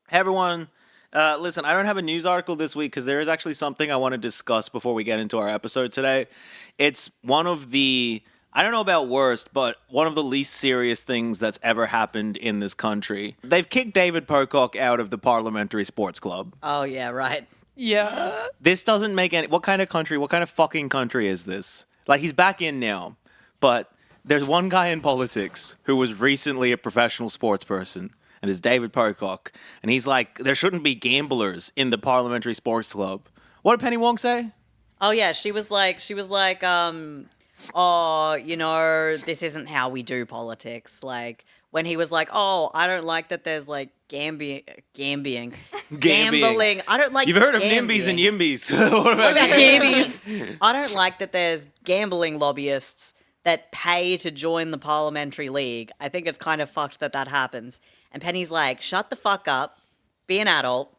Hey everyone. Listen, I don't have a news article this week because there is actually something I want to discuss before we get into our episode today. It's one of the, I don't know about worst, but one of the least serious things that's ever happened in this country. They've kicked David Pocock out of the Parliamentary Sports Club. Oh, yeah, right. Yeah. This doesn't make any, what kind of fucking country is this? Like, he's back in now, but there's one guy in politics who was recently a professional sports person. And it's David Pocock. And he's like, there shouldn't be gamblers in the Parliamentary Sports Club. What did Penny Wong say? Oh, yeah, she was like, oh, this isn't how we do politics. Like, when he was like, oh, I don't like that there's, like, gambling. I don't like You've heard of gambling. NIMBYs and YIMBYs. What about Gambies? I don't like that there's gambling lobbyists that pay to join the Parliamentary League. I think it's kind of fucked that happens. And Penny's like, shut the fuck up, be an adult,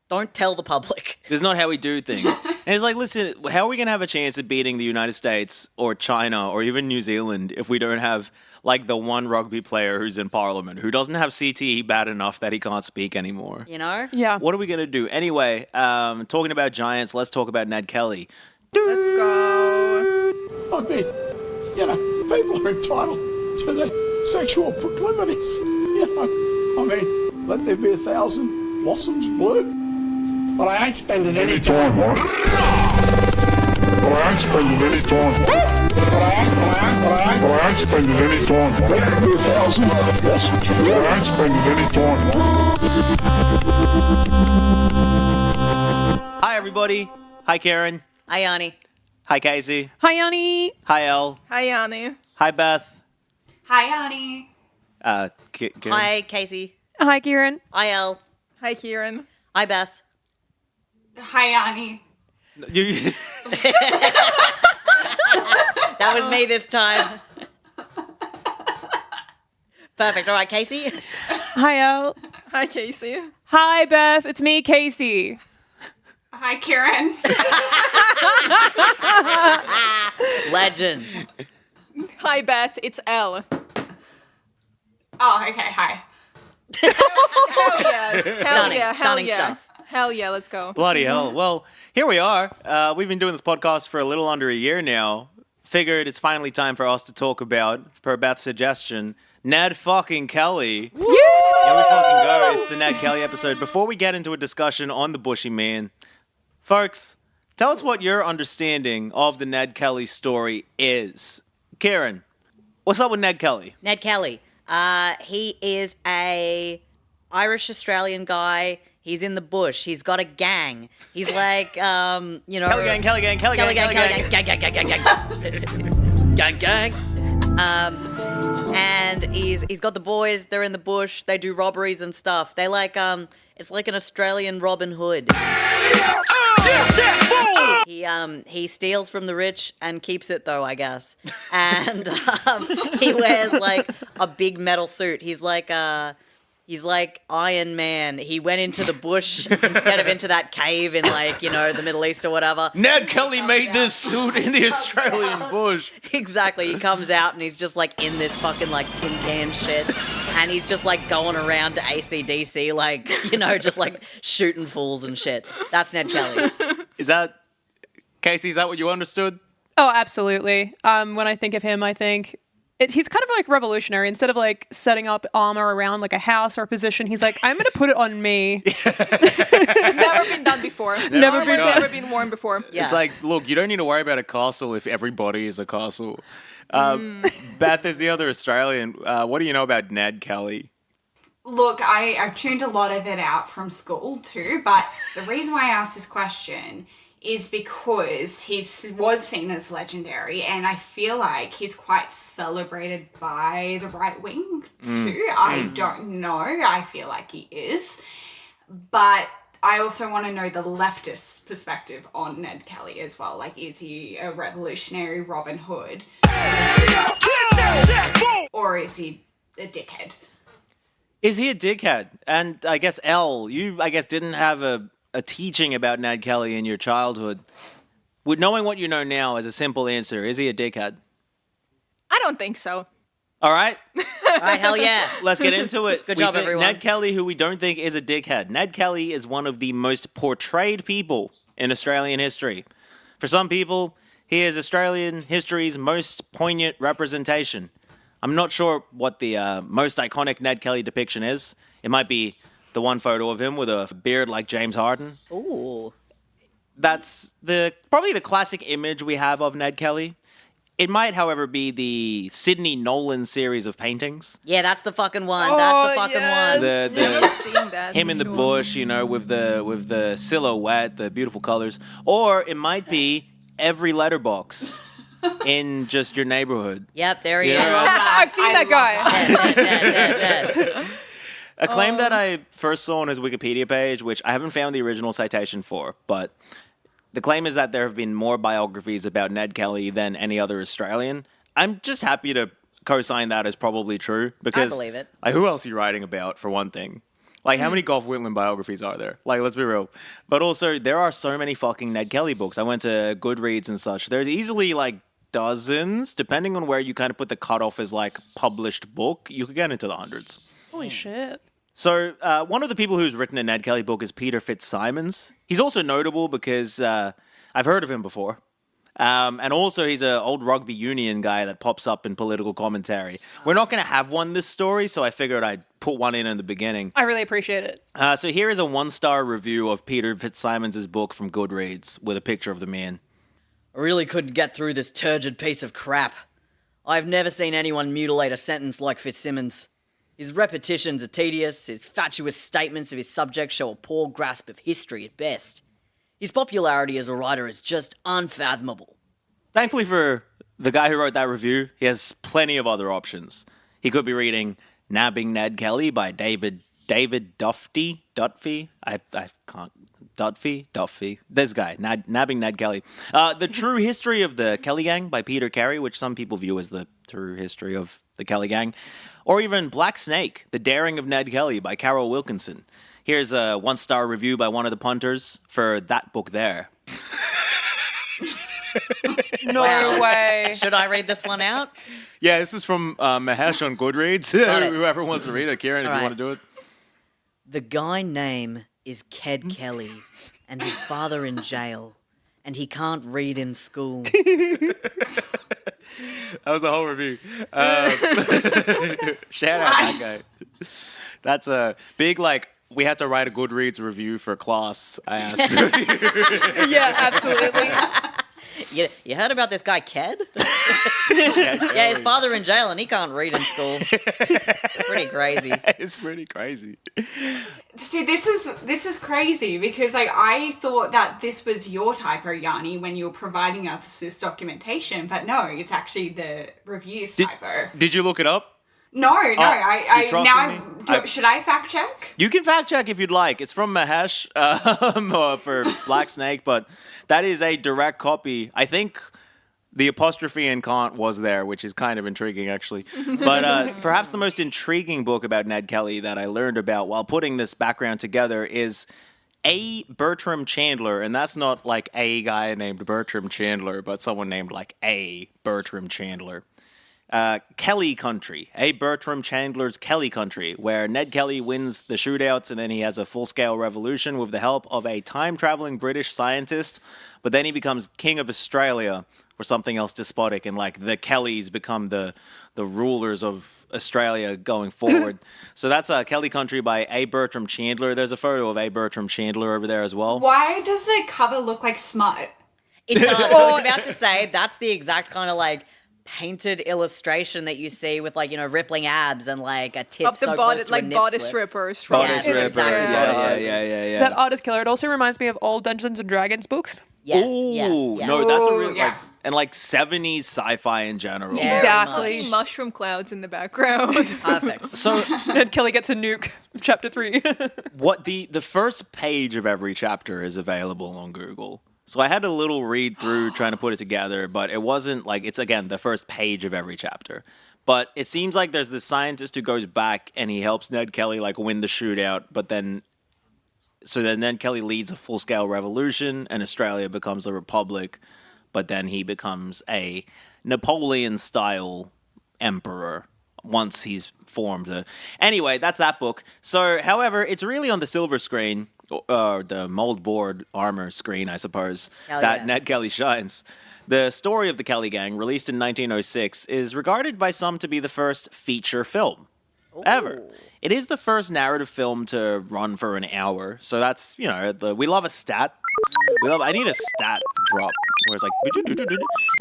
don't tell the public. This is not how we do things. And it's like, listen, how are we going to have a chance of beating the United States or China or even New Zealand if we don't have, like, the one rugby player who's in Parliament who doesn't have CTE bad enough that he can't speak anymore? You know? Yeah. What are we going to do? Anyway, talking about giants, let's talk about Ned Kelly. Let's go. I mean, people are entitled to their sexual proclivities, I mean, let there be 1,000 blossoms bloom. But I ain't spending any time on it. But I ain't spending any time on it. But I ain't spending any time on it. Let there be 1,000 blossoms bloom. But I ain't spending any time on it. Hi, everybody. Hi, Karen. Hi, Yanni. Hi, Casey. Hi, Yanni. Hi, Elle. Hi, Yanni. Hi, Beth. Hi, Annie. Karen. Hi, Casey. Hi, Kieran. Hi, Elle. Hi, Kieran. Hi, Beth. Hi, Annie. That was me this time. Perfect. All right, Casey. Hi, Elle. Hi, Casey. Hi, Beth. It's me, Casey. Hi, Karen. Legend. Hi, Beth. It's Elle. Oh, okay, hi. Hell yeah. Stunning stuff. Hell yeah, let's go. Bloody hell. Well, here we are. We've been doing this podcast for a little under a year now. Figured it's finally time for us to talk about, per Beth's suggestion, Ned fucking Kelly. Woo! Here we fucking go. It's the Ned Kelly episode. Before we get into a discussion on the Bushy Man, folks, tell us what your understanding of the Ned Kelly story is. Karen, what's up with Ned Kelly? Ned Kelly. He is a Irish-Australian guy. He's in the bush. He's got a gang. He's like, Kelly gang, Kelly gang, Kelly gang, Kelly gang. Gang. And he's got the boys. They're in the bush. They do robberies and stuff. They like, it's like an Australian Robin Hood. He steals from the rich and keeps it though, I guess. And he wears like a big metal suit. He's like Iron Man. He went into the bush instead of into that cave in like, the Middle East or whatever. Ned Kelly made this suit in the Australian bush. Exactly. He comes out and he's just like in this fucking like tin can shit. And he's just like going around to AC/DC, like, just like shooting fools and shit. That's Ned Kelly. Casey, is that what you understood? Oh, absolutely. When I think of him, I think he's kind of like revolutionary. Instead of like setting up armor around like a house or a position, he's like, I'm going to put it on me. Never been done before. Never been worn before. Yeah. It's like, look, you don't need to worry about a castle if everybody is a castle. Beth is the other Australian. What do you know about Ned Kelly? Look, I've tuned a lot of it out from school too, but the reason why I asked this question is because he was seen as legendary, and I feel like he's quite celebrated by the right wing too. I don't know. I feel like he is. But I also want to know the leftist perspective on Ned Kelly as well. Like, is he a revolutionary Robin Hood? Or is he a dickhead? Is he a dickhead? And I guess, Elle, you, didn't have a teaching about Ned Kelly in your childhood. With knowing what you know now as a simple answer, is he a dickhead? I don't think so. All right, All right, hell yeah. let's get into it. Good job, everyone. Ned Kelly, who we don't think is a dickhead. Ned Kelly is one of the most portrayed people in Australian history. For some people, he is Australian history's most poignant representation. I'm not sure what the most iconic Ned Kelly depiction is. It might be the one photo of him with a beard like James Harden. Ooh. That's probably the classic image we have of Ned Kelly. It might, however, be the Sidney Nolan series of paintings. Yeah, that's the fucking one. That's the fucking one. Never seen that. Him in the Sure. bush, with the silhouette, the beautiful colors. Or it might be every letterbox in just your neighborhood. Yep, there he Yeah. is. I've seen that guy. Dead. A claim that I first saw on his Wikipedia page, which I haven't found the original citation for, but the claim is that there have been more biographies about Ned Kelly than any other Australian. I'm just happy to co-sign that as probably true because I believe it. Who else are you writing about, for one thing? Like, how many Gough Whitlam biographies are there? Like, let's be real. But also, there are so many fucking Ned Kelly books. I went to Goodreads and such. There's easily, like, dozens. Depending on where you kind of put the cutoff as, like, published book, you could get into the hundreds. Holy shit. So, one of the people who's written a Ned Kelly book is Peter Fitzsimons. He's also notable because I've heard of him before. And also, he's an old rugby union guy that pops up in political commentary. We're not going to have one this story, so I figured I'd put one in the beginning. I really appreciate it. So here is a 1-star review of Peter Fitzsimons' book from Goodreads with a picture of the man. I really couldn't get through this turgid piece of crap. I've never seen anyone mutilate a sentence like Fitzsimmons. His repetitions are tedious, his fatuous statements of his subject show a poor grasp of history at best. His popularity as a writer is just unfathomable. Thankfully for the guy who wrote that review, he has plenty of other options. He could be reading Nabbing Ned Kelly by David Duffy. I can't. Duffy. This guy, Nabbing Ned Kelly. The True History of the Kelly Gang by Peter Carey, which some people view as the true history of the Kelly Gang. Or even Black Snake, The Daring of Ned Kelly by Carol Wilkinson. Here's a 1-star review by one of the punters for that book there. No Wow. way. Should I read this one out? Yeah, this is from Mahesh on Goodreads. Got it. Whoever wants to read it, Kieran, if All you right. want to do it. The guy name is Ned Kelly, and his father in jail, and he can't read in school. That was a whole review. Shout out that guy. That's a big, we had to write a Goodreads review for class. I asked for a review. Yeah, absolutely. You heard about this guy, Ked? Yeah, his father in jail, and he can't read in school. Pretty crazy. It's pretty crazy. See, this is crazy because I thought that this was your typo, Yanni, when you were providing us this documentation, but no, it's actually the reviews typo. Did you look it up? No, I you trusting now me? should I fact check? You can fact check if you'd like. It's from Mahesh for Black Snake, but that is a direct copy. I think the apostrophe in Kant was there, which is kind of intriguing, actually. But perhaps the most intriguing book about Ned Kelly that I learned about while putting this background together is A. Bertram Chandler, and that's not like a guy named Bertram Chandler, but someone named like A. Bertram Chandler. Kelly Country, A. Bertram Chandler's Kelly Country, where Ned Kelly wins the shootouts and then he has a full-scale revolution with the help of a time-traveling British scientist, but then he becomes King of Australia or something else despotic, and the Kellys become the rulers of Australia going forward. So that's Kelly Country by A. Bertram Chandler. There's a photo of A. Bertram Chandler over there as well. Why does the cover look like smut? It does. I was about to say, that's the exact kind of painted illustration that you see with rippling abs and a tit Up the so bodice, close to a nip bodice slip. strippers. From Bodice Yeah, Ripper. exactly. Yeah. That artist killer. It also reminds me of old Dungeons and Dragons books. Yes, Ooh, yes. no, that's a Ooh, real yeah. and 70s sci-fi in general. Yeah. Exactly. much. Mushroom clouds in the background. Perfect. So Ned Kelly gets a nuke. Chapter 3. what the first page of every chapter is available on Google. So I had a little read through trying to put it together, but it wasn't it's again the first page of every chapter. But it seems like there's this scientist who goes back and he helps Ned Kelly win the shootout, but then Ned Kelly leads a full-scale revolution and Australia becomes a republic, but then he becomes a Napoleon-style emperor once he's formed. Anyway, that's that book. So, however, it's really on the silver screen, or the moldboard armor screen, I suppose, Hell that yeah. Ned Kelly shines. The story of the Kelly Gang, released in 1906, is regarded by some to be the first feature film ever. It is the first narrative film to run for an hour, so that's, we love a stat. I need a stat drop where it's like.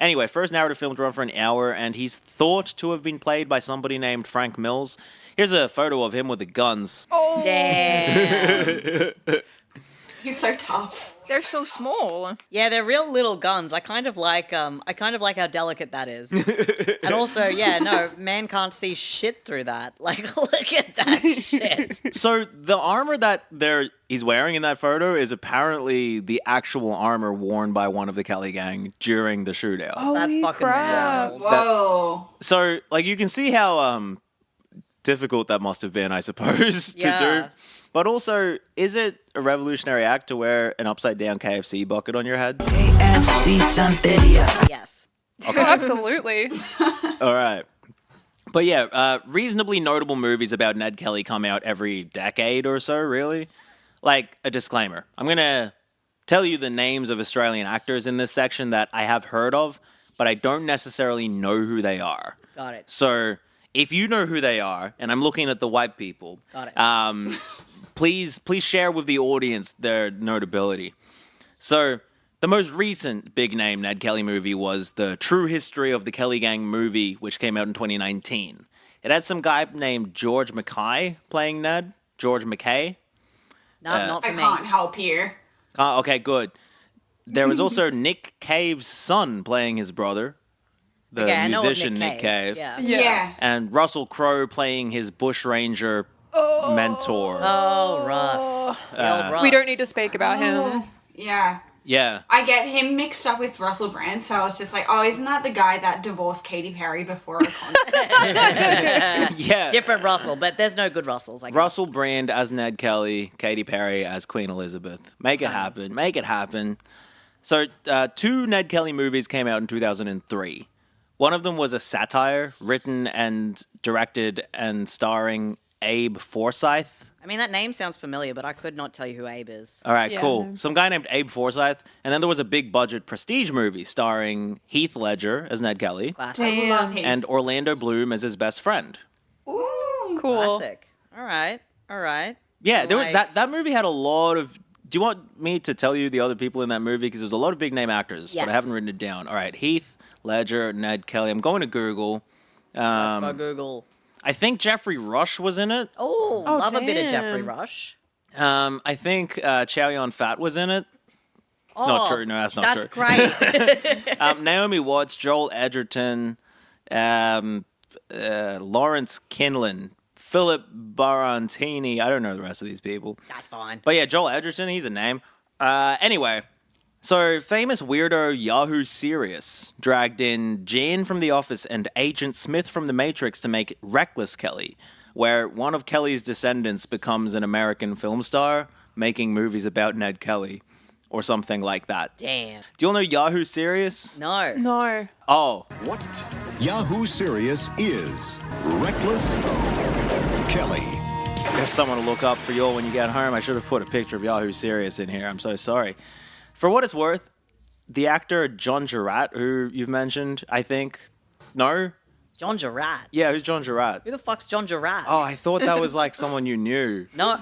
Anyway, first narrative film to run for an hour, and he's thought to have been played by somebody named Frank Mills. Here's a photo of him with the guns. Damn. He's so tough. They're so small. Yeah, they're real little guns. I kind of like how delicate that is. And also, yeah, no, man can't see shit through that. Like, look at that shit. So the armor that he's wearing in that photo is apparently the actual armor worn by one of the Kelly Gang during the shootout. That's Holy fucking crap. wild. Whoa. So, like, you can see how difficult that must have been, I suppose, to Yeah. do. But also, is it a revolutionary act to wear an upside-down KFC bucket on your head? KFC Santeria. Yes. Oh, absolutely. All right. But yeah, reasonably notable movies about Ned Kelly come out every decade or so, really. Like, a disclaimer. I'm going to tell you the names of Australian actors in this section that I have heard of, but I don't necessarily know who they are. Got it. So, if you know who they are, and I'm looking at the white people, Got it. please share with the audience their notability. So, the most recent big name Ned Kelly movie was The True History of the Kelly Gang movie, which came out in 2019. It had some guy named George Mackay playing Ned. George Mackay. Not for I me. can't help you. Oh, okay, good. There was also Nick Cave's son playing his brother, the Okay, I know of musician Nick Cave. Yeah. Yeah. And Russell Crowe playing his bushranger mentor. Oh, Russ. The old Russ. We don't need to speak about him. Yeah. Yeah. I get him mixed up with Russell Brand, so I was just like, oh, isn't that the guy that divorced Katy Perry before a concert? Yeah. Different Russell, but there's no good Russells. I guess. Russell Brand as Ned Kelly, Katy Perry as Queen Elizabeth. Make it happen. Make it happen. So, two Ned Kelly movies came out in 2003. One of them was a satire, written and directed and starring Abe Forsyth. I mean, that name sounds familiar, but I could not tell you who Abe is. All right, Yeah, cool. no. Some guy named Abe Forsyth. And then there was a big budget prestige movie starring Heath Ledger as Ned Kelly Classic. I love him. and Orlando Bloom as his best friend. Ooh. Cool. Classic. All right. All right. Yeah, there was, Like- that movie had a lot of. Do you want me to tell you the other people in that movie? Because there's a lot of big name actors, but I Yes. haven't written it down. All right, Heath Ledger, Ned Kelly. I'm going to Google. Let's go Google. I think Jeffrey Rush was in it. Oh, love a bit of damn. Jeffrey Rush. I think Chow Yun-Fat was in it. It's not Oh, true. No, that's not That's true. great. Naomi Watts, Joel Edgerton, Lawrence Kinlan, Philip Barantini. I don't know the rest of these people. That's fine. But yeah, Joel Edgerton, he's a name. Anyway, so famous weirdo Yahoo Serious dragged in Jane from The Office and Agent Smith from The Matrix to make Reckless Kelly, where one of Kelly's descendants becomes an American film star making movies about Ned Kelly or something like that. Damn. Do you all know Yahoo Serious? No. No. Oh, What Yahoo Serious is Reckless Kelly. there's someone to look up for you all when you get home. I should have put a picture of Yahoo Serious in here. I'm so sorry. For what it's worth, the actor John Jarratt, who you've mentioned, I think. No? John Jarratt. Yeah, who's John Jarratt? Who the fuck's John Jarratt? Oh, I thought that was like someone you knew. No.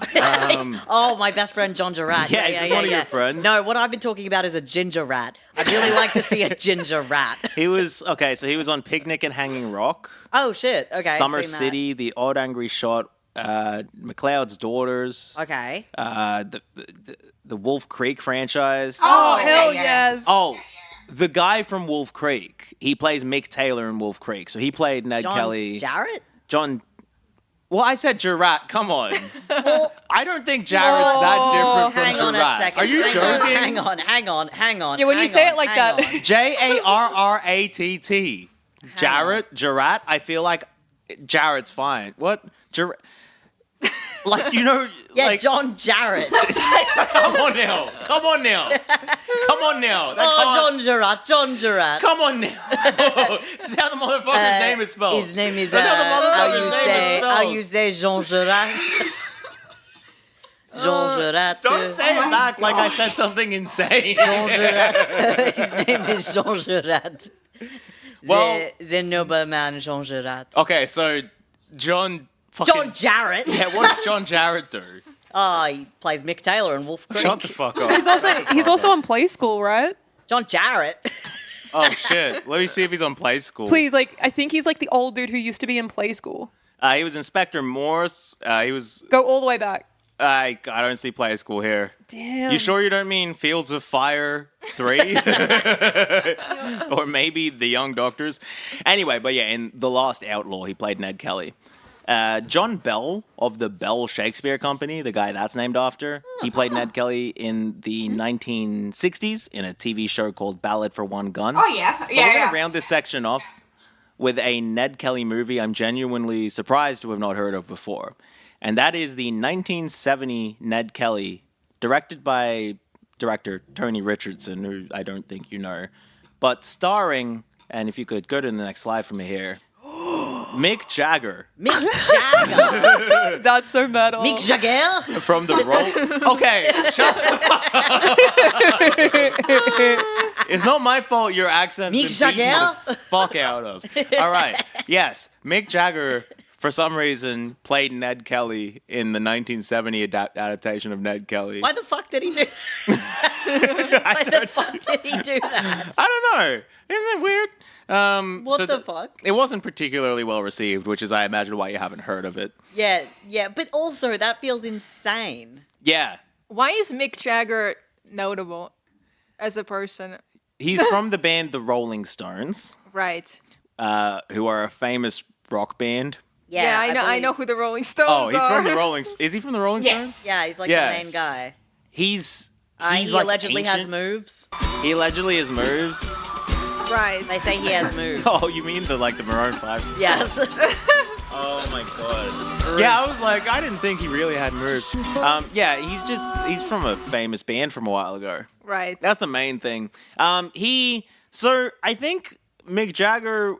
Oh, my best friend John Jarratt. Yeah, is this one of your friends? No, what I've been talking about is a ginger rat. I'd really like to see a ginger rat. He was, okay, so he was on Picnic and Hanging Rock, Oh shit. Okay. Summer seen that. City, The Odd Angry Shot, McLeod's Daughters, Okay. the Wolf Creek franchise. Oh, Hell yeah. yes. Oh, the guy from Wolf Creek. He plays Mick Taylor in Wolf Creek. So he played Ned John Kelly. Jarrett? John. Well, I said Jarratt. Come on. I don't think Jarrett's that different from Hang on a Jarratt. second. Are you joking? Hang on. Yeah, when you hang say on, it like hang that. on. Jarratt. Jarratt. I feel like Jarrett's fine. What? Like, you know, Yeah, like, John Jarrett. come on now. Come on now. Come on now. That Oh, can't- John Jarrett. Come on now. That's how the motherfucker's name is spelled. His name is, That's how the how motherfucker's you name is say, spelled. how you say Jean Jarret. Jean Jarret. Don't say it back like I said something insane. Jean Jarret. His name is Jean Jarret. Well- the nobleman Jean Jarret. Okay, so John fucking... John Jarrett. Yeah, what does John Jarrett do? Oh, he plays Mick Taylor in Wolf Creek. Shut the fuck up. He's also on Play School, right? John Jarrett. Oh, shit. Let me see if he's on Play School. Please, like, I think he's like the old dude who used to be in Play School. He was Inspector Morse. He was... Go all the way back. I don't see Play School here. Damn. You sure you don't mean Fields of Fire 3? Or maybe The Young Doctors? Anyway, but yeah, in The Last Outlaw, he played Ned Kelly. John Bell of the Bell Shakespeare Company, the guy that's named after, he played Ned Kelly in the 1960s in a TV show called Ballad for One Gun. Oh, yeah. But we're Yeah, going to round this section off with a Ned Kelly movie I'm genuinely surprised to have not heard of before. And that is the 1970 Ned Kelly, directed by director Tony Richardson, who I don't think you know, but starring, and if you could go to the next slide from here, Mick Jagger Mick Jagger. That's so metal. Mick Jagger. from the role. Okay, shut the fuck up. It's not my fault your accent's Mick been beaten Jagger? the fuck out of. All right, yes, Mick Jagger, for some reason, played Ned Kelly in the 1970 adaptation of Ned Kelly. Why the fuck did he do? Why the fuck did he do that? I don't know. Isn't it weird? What the fuck? It wasn't particularly well received, which is, I imagine, why you haven't heard of it. Yeah, but also that feels insane. Yeah. Why is Mick Jagger notable as a person? He's from the band The Rolling Stones, Right. who are a famous rock band. Yeah, I believe- know who the Rolling Stones Oh, he's are. from the Rolling... Is he from the Rolling Yes. Stones? Yeah, he's like Yeah. the main guy. He's He like allegedly has ancient. moves. He allegedly has moves. Right. They say he has moves. Oh, you mean the Maroon 5 song? Yes. Oh my god. Yeah, I was like, I didn't think he really had moves. Yeah, he's from a famous band from a while ago. Right. That's the main thing. So I think Mick Jagger,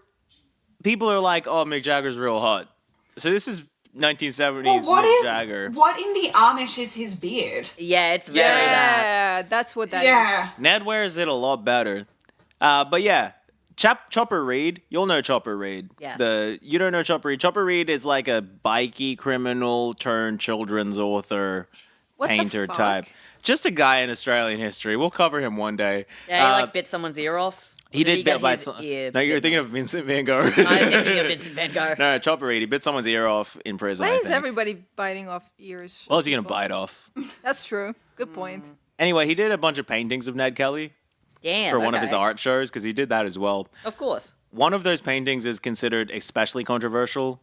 people are like, oh, Mick Jagger's real hot. So this is 1970s Well, Mick Jagger. what in the Amish is his beard? Yeah, it's very that. Yeah, that's what that is. Yeah. Ned wears it a lot better. But yeah, Chopper Reed, you'll know Chopper Reed. Yeah. You don't know Chopper Reed. Chopper Reed is like a bikey criminal turned children's author, What the painter fuck? type. Just a guy in Australian history. We'll cover him one day. Yeah, he like bit someone's ear off. He Did did get bit by his ear No, you're bitten thinking off? of Vincent Van Gogh. I'm thinking of Vincent Van Gogh. No, Chopper Reed. He bit someone's ear off in prison. Why I is think. everybody biting off ears? What was he gonna bite off? That's true. Good point. Anyway, he did a bunch of paintings of Ned Kelly Damn. for one of his okay. art shows because he did that as well. Of course. One of those paintings is considered especially controversial.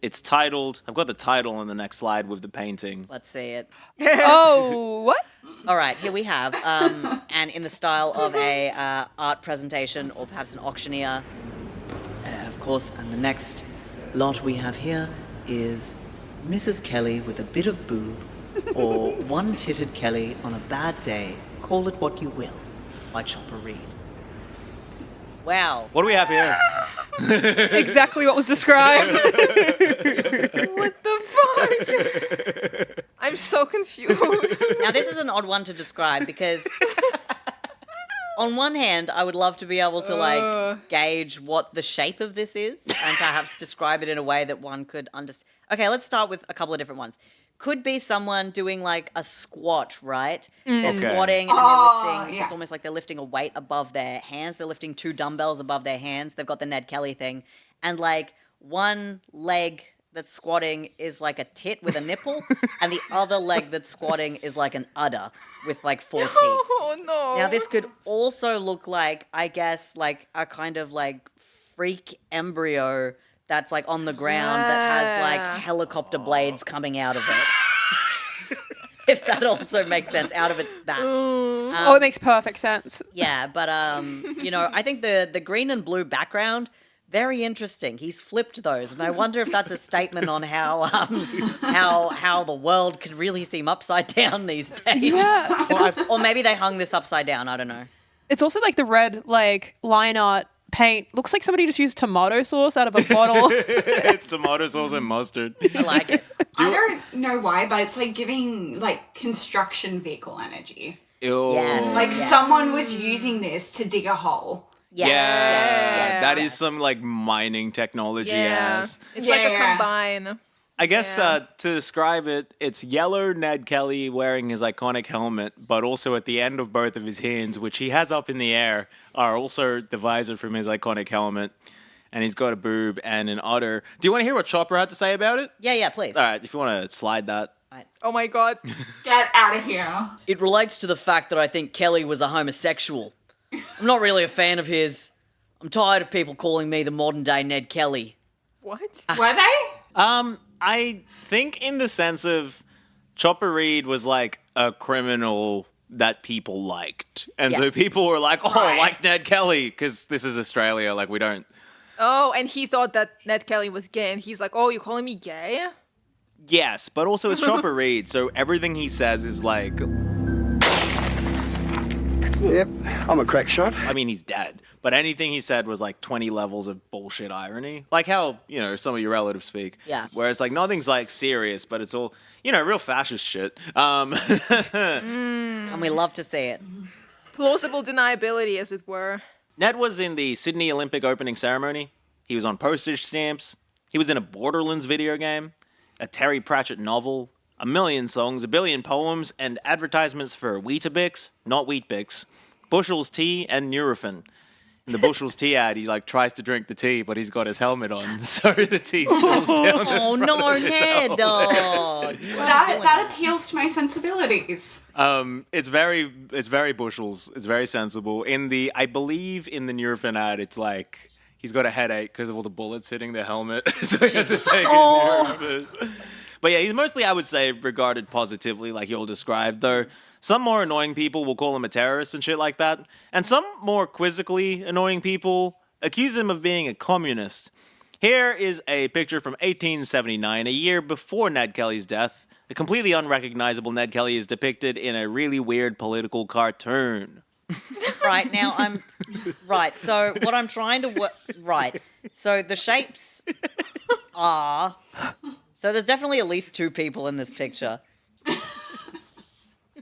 It's titled. I've got the title on the next slide with the painting. Let's see it. Oh, what? All right, here we have, and in the style of a art presentation or perhaps an auctioneer. Of course, and the next lot we have here is Mrs. Kelly with a bit of boob, or one-titted Kelly on a bad day. Call it what you will, by Chopper Reed. Wow. What do we have here? Exactly what was described. What the fuck? I'm so confused. Now, this is an odd one to describe because, on one hand, I would love to be able to gauge what the shape of this is and perhaps describe it in a way that one could understand. Okay, let's start with a couple of different ones. Could be someone doing like a squat, right? They're Okay. squatting and Oh, they're lifting. yeah. It's almost like they're lifting a weight above their hands. They're lifting 2 dumbbells above their hands. They've got the Ned Kelly thing. And like one leg that's squatting is like a tit with a nipple, and the other leg that's squatting is like an udder with like 4 teeth. Oh no. Now this could also look like, I guess, like a kind of like freak embryo that's like on the ground that has like Yeah. helicopter blades coming out of it. If that also makes sense, out of its back. Oh, it makes perfect sense. Yeah, but I think the green and blue background Very interesting. He's flipped those, and I wonder if that's a statement on how the world could really seem upside down these days. Yeah. Or maybe they hung this upside down. I don't know. It's also like the red line art paint. Looks like somebody just used tomato sauce out of a bottle. It's tomato sauce and mustard. I like it. I don't know why, but it's like giving like construction vehicle energy. Ew. Yes. Like someone was using this to dig a hole. Yes. Yeah, that is some like mining technology. Yeah. Yes. It's like a Yeah. combine. I guess Yeah. to describe it, it's yellow Ned Kelly wearing his iconic helmet, but also at the end of both of his hands, which he has up in the air, are also the visor from his iconic helmet. And he's got a boob and an udder. Do you want to hear what Chopper had to say about it? Yeah, please. All right, if you want to slide that. Oh my god. Get out of here. It relates to the fact that I think Kelly was a homosexual. I'm not really a fan of his. I'm tired of people calling me the modern day Ned Kelly. What? Were they? I think in the sense of Chopper Reed was like a criminal that people liked. And so Yes. people were like, oh, Right. like Ned Kelly, because this is Australia. Like, we don't. Oh, and he thought that Ned Kelly was gay, and he's like, "Oh, you calling me gay?" Yes, but also it's Chopper Reed, so everything he says is like, Yep, I'm a crack shot. I mean, he's dead. But anything he said was like 20 levels of bullshit irony. Like how, some of your relatives speak. Yeah. Whereas like nothing's like serious, but it's all, real fascist shit. And we love to see it. Plausible deniability, as it were. Ned was in the Sydney Olympic opening ceremony. He was on postage stamps. He was in a Borderlands video game, a Terry Pratchett novel, a million songs, a billion poems, and advertisements for Weetabix, not Weet-Bix, Bushell's tea, and Nurofen. In the Bushell's tea ad, he tries to drink the tea, but he's got his helmet on, so the tea spills down. Oh no, Ned! Oh, That appeals to my sensibilities. It's very Bushell's. It's very sensible. I believe in the Nurofen ad, it's like he's got a headache because of all the bullets hitting the helmet, so he has to take a Nurofen. But yeah, he's mostly, I would say, regarded positively, like you'll describe, though. Some more annoying people will call him a terrorist and shit like that. And some more quizzically annoying people accuse him of being a communist. Here is a picture from 1879, a year before Ned Kelly's death. The completely unrecognizable Ned Kelly is depicted in a really weird political cartoon. Right, now I'm... Right, so what I'm trying to work... Right, so the shapes are... So there's definitely at least two people in this picture.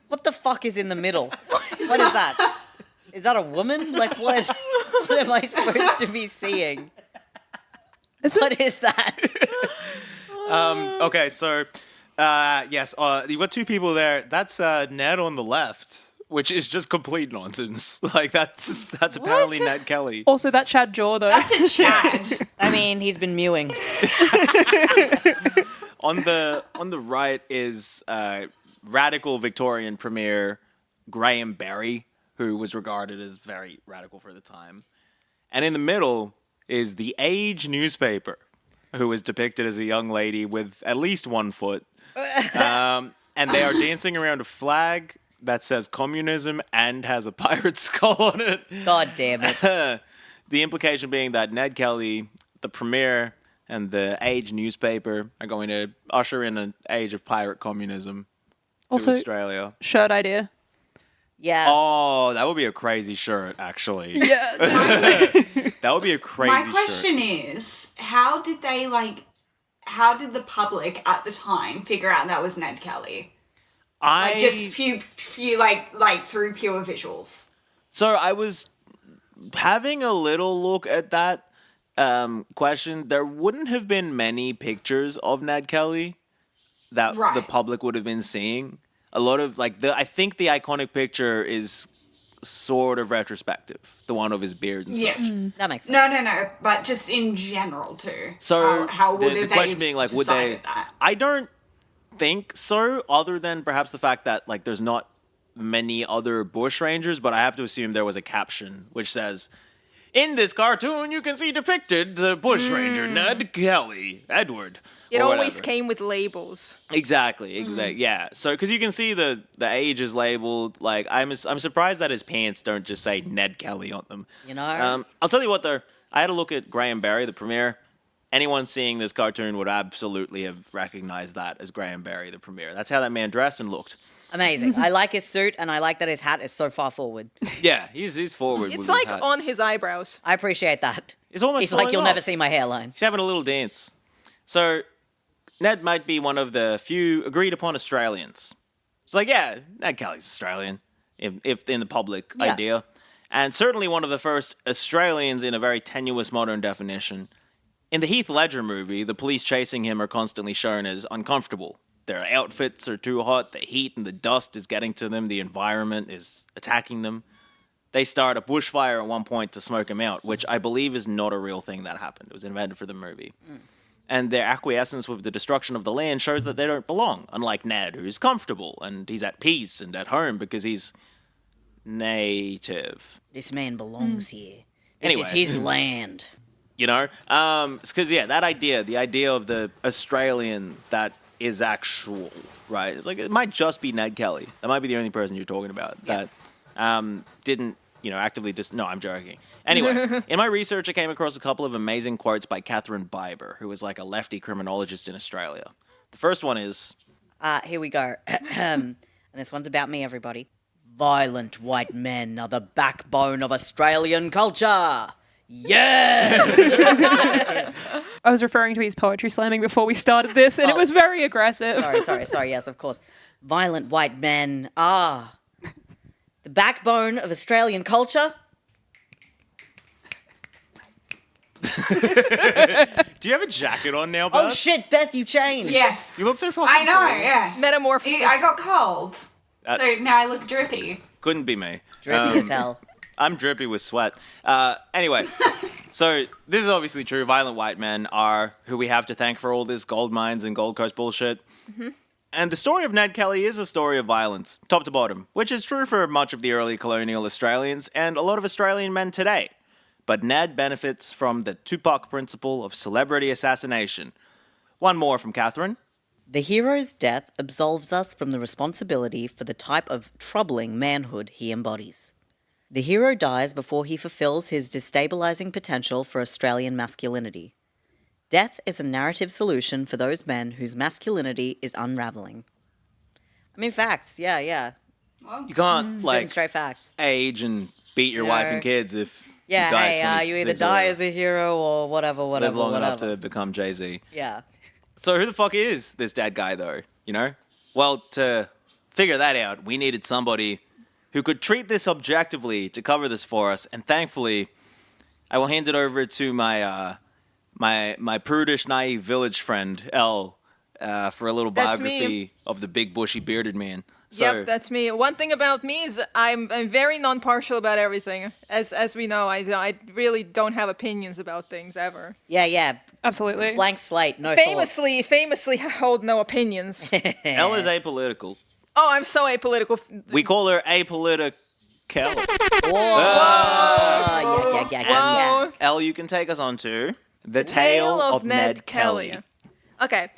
What the fuck is in the middle? What is that? Is that a woman? Like, what am I supposed to be seeing? What is that? Okay, so, yes, you've got two people there. That's Ned on the left, which is just complete nonsense. Like, that's apparently Ned Kelly. Also, that Chad jaw, though. That's a Chad. I mean, he's been mewing. On the right is radical Victorian Premier Graham Berry, who was regarded as very radical for the time. And in the middle is the Age newspaper, who is depicted as a young lady with at least 1 foot. And they are dancing around a flag that says communism and has a pirate skull on it. God damn it. The implication being that Ned Kelly, the Premier, and the Age newspaper are going to usher in an age of pirate communism to Also- Australia. Shirt idea. Yeah. Oh, that would be a crazy shirt, actually. Yes. That would be a crazy My shirt. question is, how did the public at the time figure out that was Ned Kelly? Like just few like through pure visuals. So I was having a little look at that question. There wouldn't have been many pictures of Ned Kelly that the Right. public would have been seeing. A lot of I think the iconic picture is sort of retrospective, the one of his beard and Yeah. such. That makes sense. No, but just in general too. So how would the question being like, would they? decided that? I don't think so. Other than perhaps the fact that there's not many other bush rangers, but I have to assume there was a caption which says, "In this cartoon, you can see depicted the bush ranger Ned Kelly, Edward." It or always whatever. came with labels. Exactly. Yeah. So because you can see the age is labeled. Like I'm surprised that his pants don't just say Ned Kelly on them. You know? I'll tell you what though. I had a look at Graham Barry, the premiere. Anyone seeing this cartoon would absolutely have recognized that as Graham Barry, the premiere. That's how that man dressed and looked. Amazing. I like his suit, and I like that his hat is so far forward. Yeah, he's forward. It's with like his hat. on his eyebrows. I appreciate that. It's almost He's like, falling you'll off. never see my hairline. He's having a little dance. So, Ned might be one of the few agreed upon Australians. It's like, yeah, Ned Kelly's Australian, if in the public Yeah. idea. And certainly one of the first Australians in a very tenuous modern definition. In the Heath Ledger movie, the police chasing him are constantly shown as uncomfortable. Their outfits are too hot, the heat and the dust is getting to them, the environment is attacking them. They start a bushfire at one point to smoke him out, which I believe is not a real thing that happened. It was invented for the movie. And their acquiescence with the destruction of the land shows that they don't belong, unlike Ned, who's comfortable and he's at peace and at home because he's native. This man belongs here. This Anyway. is his land. You know? It's because, yeah, that idea, the idea of the Australian that is actual, right? It's like, it might just be Ned Kelly. That might be the only person you're talking about that didn't, actively no, I'm joking. Anyway, in my research, I came across a couple of amazing quotes by Catherine Biber, who was like a lefty criminologist in Australia. The first one is, Here we go. And this one's about me, everybody. Violent white men are the backbone of Australian culture. Yes! I was referring to his poetry slamming before we started this, and it was very aggressive. Sorry, yes, of course. Violent white men are the backbone of Australian culture. do you have a jacket on now, Beth? Oh shit, Beth, you changed. Yes. You look so fucking I know, cool. yeah. Metamorphosis. I got cold. So now I look drippy. Couldn't be me. Drippy as hell. I'm drippy with sweat. Anyway, so this is obviously true. Violent white men are who we have to thank for all this gold mines and Gold Coast bullshit. Mm-hmm. And the story of Ned Kelly is a story of violence, top to bottom, which is true for much of the early colonial Australians and a lot of Australian men today. But Ned benefits from the Tupac principle of celebrity assassination. One more from Catherine. The hero's death absolves us from the responsibility for the type of troubling manhood he embodies. The hero dies before he fulfills his destabilizing potential for Australian masculinity. Death is a narrative solution for those men whose masculinity is unraveling. I mean, facts, yeah. You can't, Spitting straight facts. age and beat your wife and kids if Yeah, you die hey, at you either 26 or die whatever. as a hero or whatever. Live long enough to become Jay-Z. Yeah. So who the fuck is this dead guy, though? Well, to figure that out, we needed somebody who could treat this objectively to cover this for us. And thankfully, I will hand it over to my my prudish, naive village friend, Elle, for a little That's biography me. of the big, bushy, bearded man. So, Yep, that's me. One thing about me is I'm very non-partial about everything. As we know, I really don't have opinions about things ever. Yeah. Absolutely. Blank slate, no Famously hold no opinions. Elle is apolitical. Oh, I'm so apolitical. We call her apolitical. Whoa. Yeah. Whoa. Elle, you can take us on to the tale of Ned Kelly. Okay,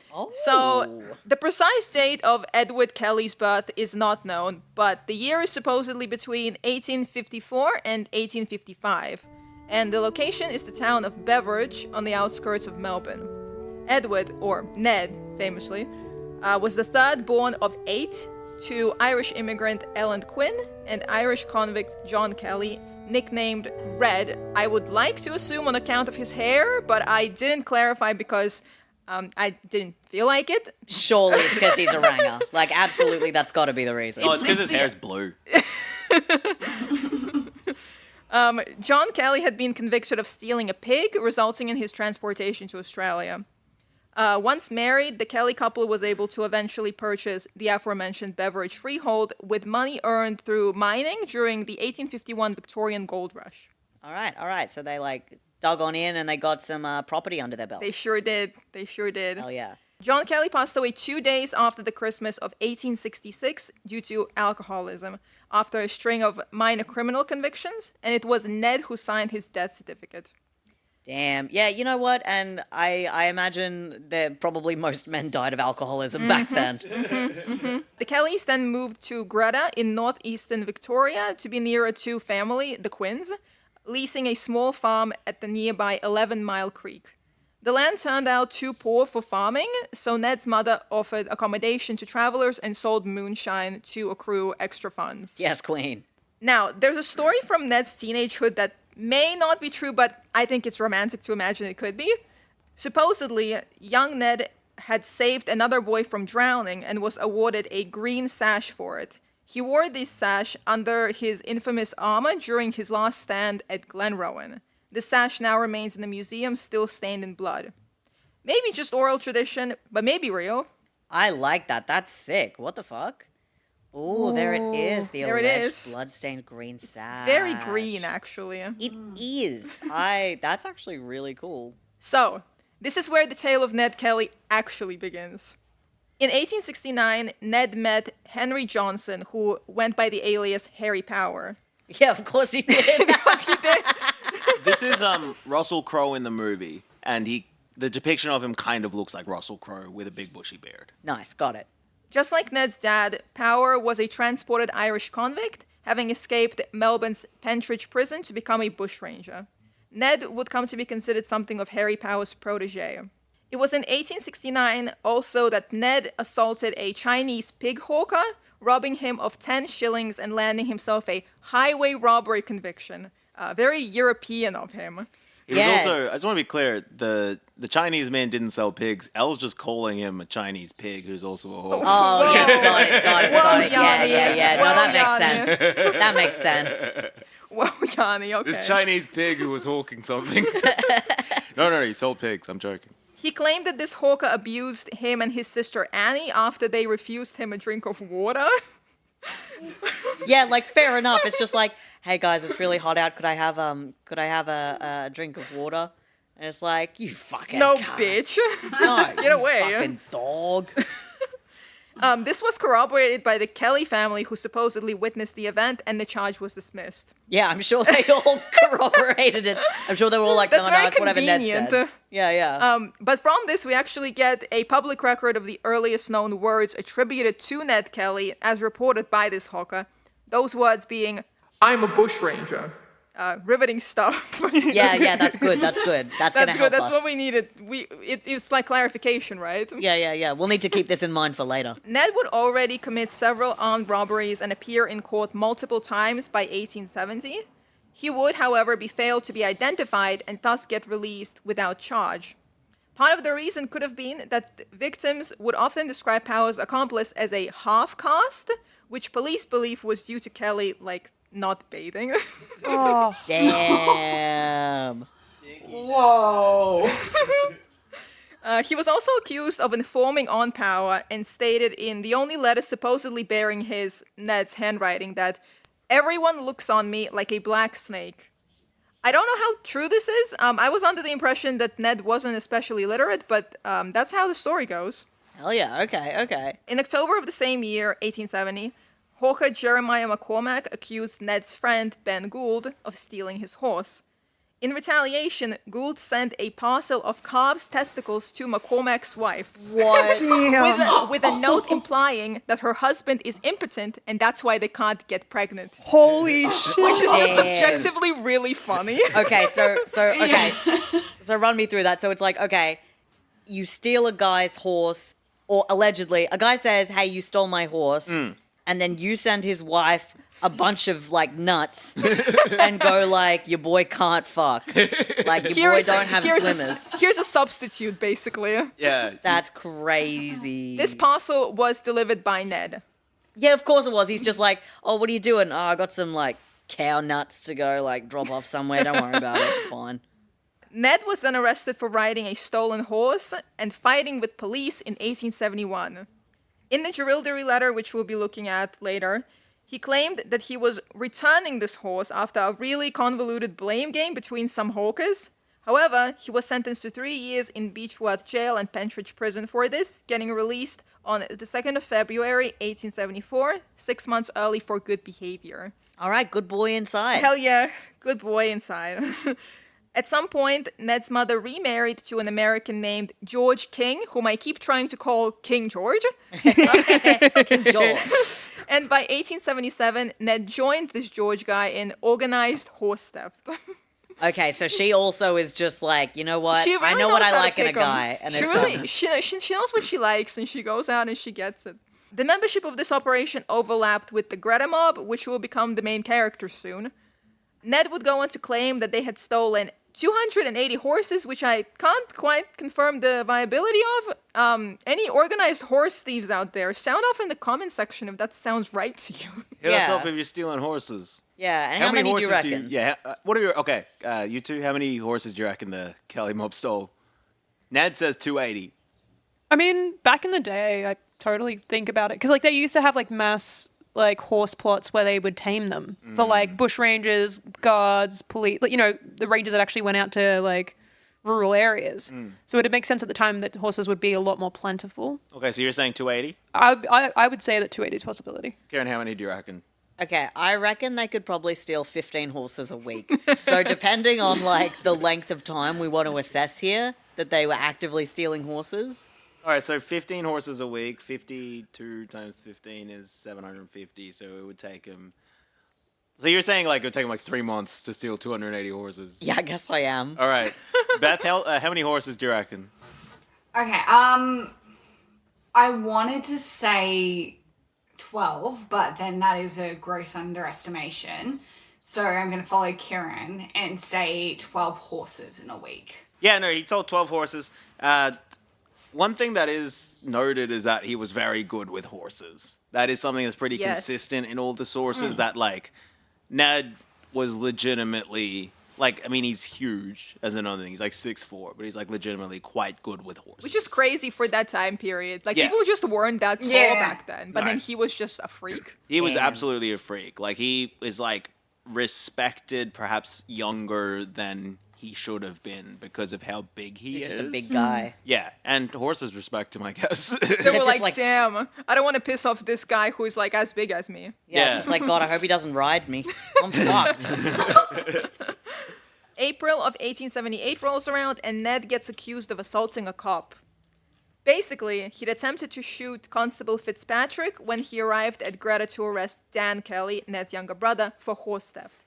so the precise date of Edward Kelly's birth is not known, but the year is supposedly between 1854 and 1855, and the location is the town of Beveridge on the outskirts of Melbourne. Edward, or Ned, famously, was the third born of 8 to Irish immigrant Ellen Quinn and Irish convict John Kelly, nicknamed Red. I would like to assume on account of his hair, but I didn't clarify because I didn't feel like it. Surely it's because he's a ranger. Like, absolutely, that's got to be the reason. Oh, it's because his hair's blue. John Kelly had been convicted of stealing a pig, resulting in his transportation to Australia. Once married, the Kelly couple was able to eventually purchase the aforementioned Beveridge freehold with money earned through mining during the 1851 Victorian gold rush. All right. So they, dug on in and they got some property under their belt. They sure did. Hell yeah. John Kelly passed away 2 days after the Christmas of 1866 due to alcoholism, after a string of minor criminal convictions, and it was Ned who signed his death certificate. Damn. Yeah, you know what? And I imagine that probably most men died of alcoholism back then. The Kellys then moved to Greta in northeastern Victoria to be nearer to family, the Quinns. leasing a small farm at the nearby 11 Mile Creek. The land turned out too poor for farming, so Ned's mother offered accommodation to travelers and sold moonshine to accrue extra funds. Yes, queen. Now, there's a story from Ned's teenagehood that may not be true, but I think it's romantic to imagine it could be. Supposedly, young Ned had saved another boy from drowning and was awarded a green sash for it. He wore this sash under his infamous armor during his last stand at Glenrowan. The sash now remains in the museum, still stained in blood. Maybe just oral tradition, but maybe real. I like that. That's sick. What the fuck? Oh, there it is. The There it alleged is. bloodstained green sash. Very green, actually. It is. That's actually really cool. So, this is where the tale of Ned Kelly actually begins. In 1869, Ned met Henry Johnson, who went by the alias Harry Power. Yeah, of course he did. Because he did. This is Russell Crowe in the movie, and the depiction of him kind of looks like Russell Crowe with a big bushy beard. Nice, got it. Just like Ned's dad, Power was a transported Irish convict, having escaped Melbourne's Pentridge prison to become a bushranger. Ned would come to be considered something of Harry Power's protege. It was in 1869 also that Ned assaulted a Chinese pig hawker, robbing him of 10 shillings and landing himself a highway robbery conviction. Very European of him. He was also, I just want to be clear, the Chinese man didn't sell pigs. Elle's just calling him a Chinese pig who's also a horse. Oh, yeah, got it. Yanni. Yeah. No, Well, that Yanni. makes sense. That makes sense. Well, Yanni, okay. This Chinese pig who was hawking something. No, he sold pigs. I'm joking. He claimed that this hawker abused him and his sister Annie after they refused him a drink of water. Yeah, like fair enough. It's just like, hey guys, it's really hot out. Could I have a drink of water? And it's like, you fucking No, cunt. bitch. No, Get you away. fucking dog. This was corroborated by the Kelly family, who supposedly witnessed the event, and the charge was dismissed. Yeah, I'm sure they all corroborated it. I'm sure they were all like, That's no, very it's whatever Ned convenient. said. Yeah. But from this, we actually get a public record of the earliest known words attributed to Ned Kelly, as reported by this hawker. Those words being, "I'm a bushranger." Riveting stuff. Yeah, that's good. That's gonna That's help good. That's us. what we needed. It's like clarification, right? Yeah. We'll need to keep this in mind for later. Ned would already commit several armed robberies and appear in court multiple times by 1870. He would, however, be failed to be identified and thus get released without charge. Part of the reason could have been that victims would often describe Power's accomplice as a half-caste, which police believe was due to Kelly, like, not bathing. Oh, Damn. Whoa. He was also accused of informing on Power and stated in the only letter supposedly bearing Ned's handwriting that everyone looks on me like a black snake. I don't know how true this is. I was under the impression that Ned wasn't especially literate, but that's how the story goes. Hell yeah. Okay. In October of the same year, 1870, hawker Jeremiah McCormack accused Ned's friend Ben Gould of stealing his horse. In retaliation, Gould sent a parcel of calves' testicles to McCormack's wife. What? With a note implying that her husband is impotent and that's why they can't get pregnant. holy shit. Which is just Damn. objectively really funny. Okay, so run me through that. So it's like, okay, you steal a guy's horse, or allegedly, a guy says, hey, you stole my horse, and then you send his wife a bunch of, like, nuts and go, like, your boy can't fuck. Like, your boy don't have swimmers. Here's a substitute, basically. Yeah. That's crazy. This parcel was delivered by Ned. Yeah, of course it was. He's just like, oh, what are you doing? Oh, I got some, like, cow nuts to go, like, drop off somewhere. Don't worry about it. It's fine. Ned was then arrested for riding a stolen horse and fighting with police in 1871. In the Jerilderie letter, which we'll be looking at later, he claimed that he was returning this horse after a really convoluted blame game between some hawkers. However, he was sentenced to 3 years in Beechworth Jail and Pentridge Prison for this, getting released on the 2nd of February, 1874, 6 months early for good behavior. All right, good boy inside. Hell yeah, good boy inside. At some point, Ned's mother remarried to an American named George King, whom I keep trying to call King George. King George. And by 1877, Ned joined this George guy in organized horse theft. Okay, so she also is just like, you know what? She really I know knows what I how to like in a pick 'em. guy. And She it's, really, she knows what she likes, and she goes out and she gets it. The membership of this operation overlapped with the Greta Mob, which will become the main character soon. Ned would go on to claim that they had stolen 280 horses, which I can't quite confirm the viability of. Any organized horse thieves out there, sound off in the comment section if that sounds right to you. Hit us Yeah. up if you're stealing horses. yeah, and how many do horses you reckon? what are your okay? You two, how many horses do you reckon the Kelly mob stole? Ned says 280. I mean, back in the day, I totally think about it because like they used to have like mass like horse plots where they would tame them for like bush rangers, guards, police, like, you know, the rangers that actually went out to like rural areas. So it'd make sense at the time that horses would be a lot more plentiful. Okay, so you're saying 280. I would say that 280 is a possibility. Karen, how many do you reckon? Okay, I reckon they could probably steal 15 horses a week. So depending on like the length of time we want to assess here that they were actively stealing horses. All right, so 15 horses a week. 52 times 15 is 750. So it would take him. So you're saying like it would take him like 3 months to steal 280 horses? Yeah, I guess I am. All right, Beth, how many horses do you reckon? Okay, I wanted to say 12, but then that is a gross underestimation. So I'm going to follow Kieran and say 12 horses in a week. Yeah, no, he sold 12 horses. One thing that is noted is that he was very good with horses. That is something that's pretty Yes. consistent in all the sources, that like Ned was legitimately like, I mean, he's huge as another thing. He's like 6'4", but he's like legitimately quite good with horses. Which is crazy for that time period. Like, Yeah. people just weren't that tall Yeah. back then. But then Right. he was just a freak. He was Damn. absolutely a freak. Like, he is like respected, perhaps younger than he should have been because of how big he He's is. just a big guy. Yeah, and horses respect him, I guess. They were just like, like- damn, I don't want to piss off this guy who's like as big as me. Yeah, Yeah. it's just like, God, I hope he doesn't ride me. I'm fucked. April of 1878 rolls around and Ned gets accused of assaulting a cop. Basically, he'd attempted to shoot Constable Fitzpatrick when he arrived at Greta to arrest Dan Kelly, Ned's younger brother, for horse theft.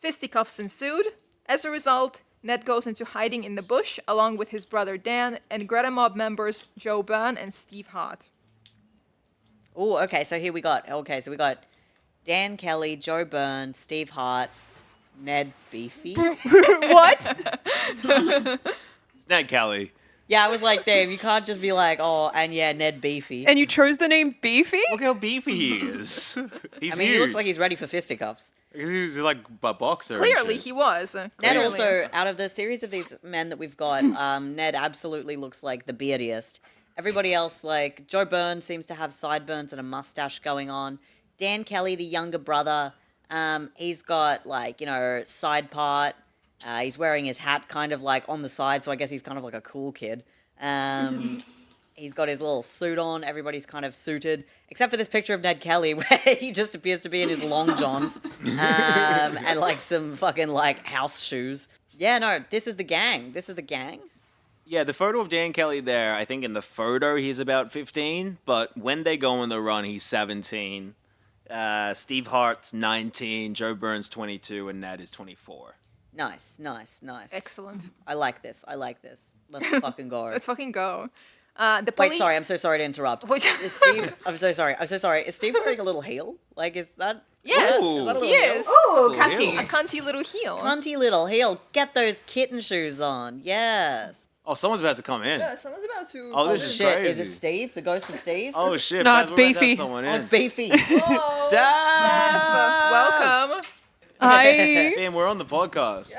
Fisticuffs ensued. As a result, Ned goes into hiding in the bush along with his brother Dan and Greta mob members Joe Byrne and Steve Hart. Oh, okay, so here we got Dan Kelly, Joe Byrne, Steve Hart, Ned Beefy. What? It's Ned Kelly. Yeah, I was like, Dave, you can't just be like, oh, and yeah, Ned Beefy. And you chose the name Beefy? Look how beefy he is. He's I mean, huge. he looks like he's ready for fisticuffs. He's like a boxer. and Clearly, shit. he was. Ned Clearly. also, out of the series of these men that we've got, Ned absolutely looks like the beardiest. Everybody else, like, Joe Byrne seems to have sideburns and a mustache going on. Dan Kelly, the younger brother, he's got, like, you know, side part. He's wearing his hat kind of, like, on the side, so I guess he's kind of like a cool kid. He's got his little suit on. Everybody's kind of suited, except for this picture of Ned Kelly where he just appears to be in his long johns and like some fucking like house shoes. Yeah, no, this is the gang. This is the gang. Yeah, the photo of Dan Kelly there, I think in the photo he's about 15, but when they go on the run, he's 17. Steve Hart's 19, Joe Byrne's 22, and Ned is 24. Nice. Excellent. I like this. Let's fucking go. Let's fucking go. The Wait, police. sorry. I'm so sorry to interrupt. Which- Is Steve? I'm so sorry. Is Steve wearing a little heel? Like, is that? Yes, Ooh. Is that a little he is. Ooh, Little cunty. heel. A cunty little heel. Cunty little heel. Get those kitten shoes on. Yes. Oh, someone's about to come in. Yeah, someone's about to. Oh, this is Shit, crazy. is it Steve? The ghost of Steve? Oh, shit. No, Beth, it's we're about to have Beefy. someone Oh, in. it's Beefy. Stop! Welcome. I Man, we're on the podcast.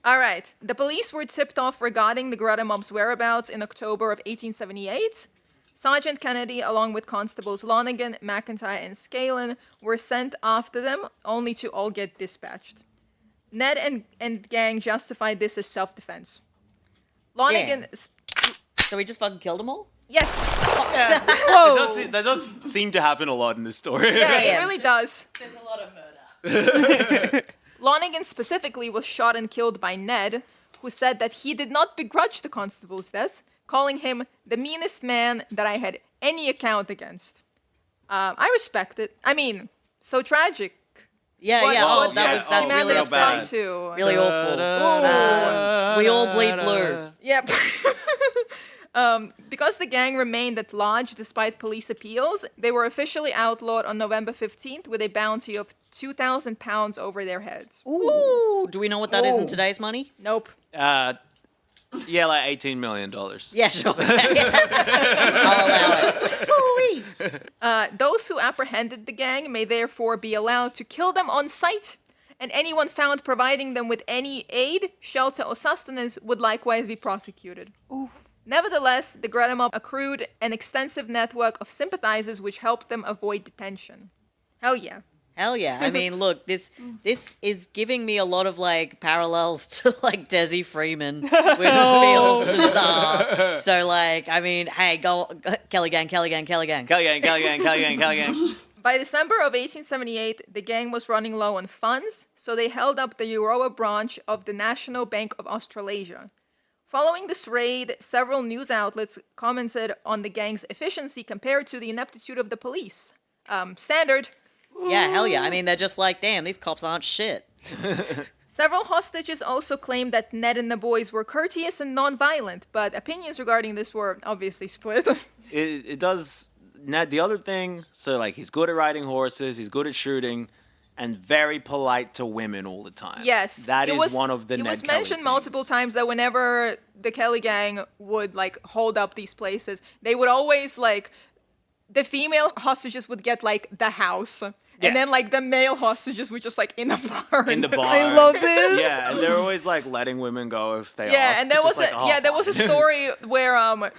All right. The police were tipped off regarding the Greta mob's whereabouts in October of 1878. Sergeant Kennedy, along with Constables Lonigan, McIntyre, and Scalen, were sent after them, only to all get dispatched. Ned and gang justified this as self-defense. Lonigan... So we just fucking killed them all? Yes. whoa. That does seem to happen a lot in this story. Yeah, Yeah. it really does. There's a lot of murder. Lonigan specifically was shot and killed by Ned, who said that he did not begrudge the constable's death, calling him the meanest man that I had any account against. I respect it. I mean, so tragic. Yeah, What, yeah. what Oh, that's humanity really real come bad. to? really awful. We all bleed blue. Yep. Because the gang remained at large despite police appeals, they were officially outlawed on November 15th with a bounty of £2,000 over their heads. Ooh, do we know what that is in today's money? Nope. Yeah, like $18 million. Yeah, sure. I'll allow it. Ooh-wee. Those who apprehended the gang may therefore be allowed to kill them on sight, and anyone found providing them with any aid, shelter, or sustenance would likewise be prosecuted. Nevertheless, the Greta mob accrued an extensive network of sympathizers which helped them avoid detention. Hell yeah. Hell yeah. I mean, look, this is giving me a lot of like parallels to like Desi Freeman, which feels bizarre. So like, I mean, hey, go Kelly gang, Kelly gang, Kelly gang. Kelly gang, Kelly gang, Kelly gang, Kelly gang. By December of 1878, the gang was running low on funds, so they held up the Euroa branch of the National Bank of Australasia. Following this raid, several news outlets commented on the gang's efficiency compared to the ineptitude of the police. Standard. Yeah, hell yeah. I mean, they're just like, damn, these cops aren't shit. Several hostages also claimed that Ned and the boys were courteous and non-violent, but opinions regarding this were obviously split. It does. Ned, the other thing, so like he's good at riding horses, he's good at shooting, and very polite to women all the time. Yes. That is one of the Ned It was Kelly mentioned things. multiple times that whenever the Kelly gang would like hold up these places, they would always like, the female hostages would get like the house. Yeah. And then like the male hostages were just like in the barn. In the bar. I love this. Yeah, and they're always like letting women go if they Yeah, ask. and there was just a like, oh, there was a fine. story where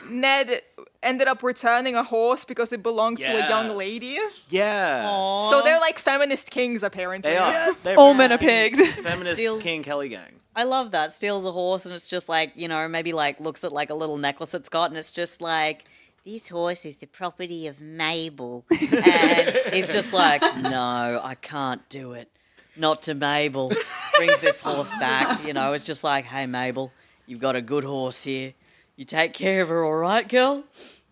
Ned ended up returning a horse because it belonged to a young Yes. lady. Yeah. So they're like feminist kings apparently. They are. They're All men are feminist pigs. Feminist Steals- King Kelly gang. I love that. Steals a horse and it's just like, you know, maybe like looks at like a little necklace it's got and it's just like, this horse is the property of Mabel. And he's just like, no, I can't do it. Not to Mabel. Brings this horse back. You know, it's just like, hey, Mabel, you've got a good horse here. You take care of her, all right, girl?